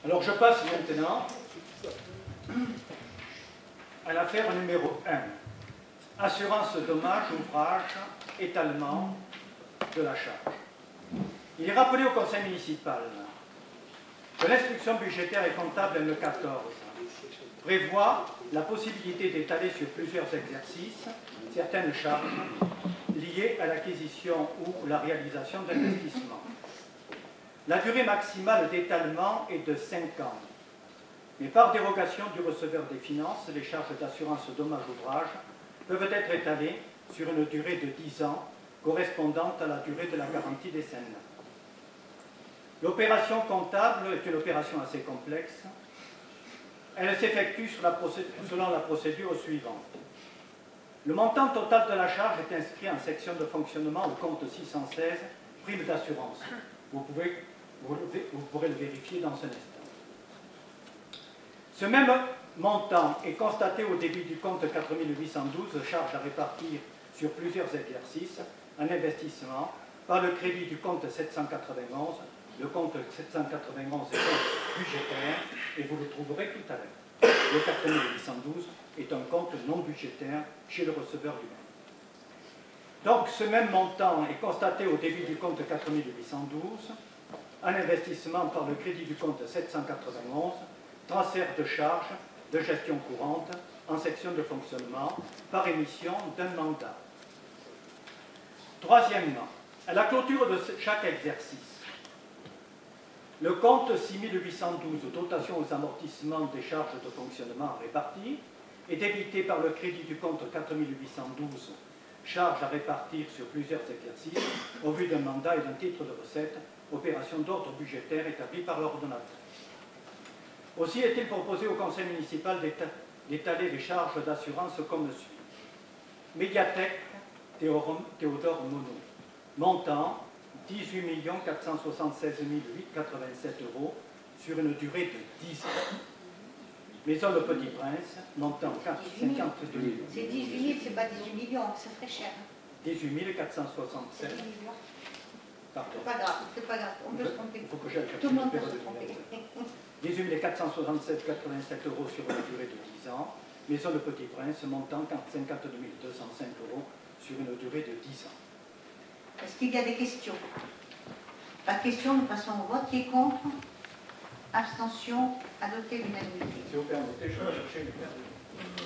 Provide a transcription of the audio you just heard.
Alors je passe maintenant à l'affaire numéro 1. Assurance dommage, ouvrage, étalement de la charge. Il est rappelé au conseil municipal que l'instruction budgétaire et comptable M14 prévoit la possibilité d'étaler sur plusieurs exercices certaines charges liées à l'acquisition ou la réalisation d'investissements. La durée maximale d'étalement est de 5 ans, mais par dérogation du receveur des finances, les charges d'assurance dommage-ouvrage peuvent être étalées sur une durée de 10 ans, correspondante à la durée de la garantie des 5 ans. L'opération comptable est une opération assez complexe. Elle s'effectue selon la procédure suivante. Le montant total de la charge est inscrit en section de fonctionnement au compte 616, prime d'assurance. Vous pourrez le vérifier dans un instant. Ce même montant est constaté au débit du compte 4812, charge à répartir sur plusieurs exercices en investissement, par le crédit du compte 791. Le compte 791 est compte budgétaire et vous le trouverez tout à l'heure. Le 4812 est un compte non budgétaire chez le receveur du même. Donc ce même montant est constaté au débit du compte 4812 en investissement par le crédit du compte 791, transfert de charges de gestion courante en section de fonctionnement par émission d'un mandat. Troisièmement, à la clôture de chaque exercice, le compte 6812, dotation aux amortissements des charges de fonctionnement à répartir, est débité par le crédit du compte 4812, charges à répartir sur plusieurs exercices, au vu d'un mandat et d'un titre de recette, opération d'ordre budgétaire établie par l'ordonnateur. Aussi est-il proposé au conseil municipal d'étaler les charges d'assurance comme suit. Médiathèque Théodore Monod, montant 18 476 887 € sur une durée de 10 ans. Maison Le Petit Prince, montant 52 000. C'est 18 000, c'est pas 18 millions, c'est très cher. 18 467. Pardon. C'est pas grave, on peut se tromper. Il faut que j'aille Tout le monde peut se tromper. 18 467,87 € sur une durée de 10 ans. Maison Le Petit Prince, montant 52 205 € sur une durée de 10 ans. Est-ce qu'il y a des questions? Pas de questions, nous passons au vote. Qui est contre? Abstention, adopté l'unanimité. Si vous permettez, je vais chercher une paire de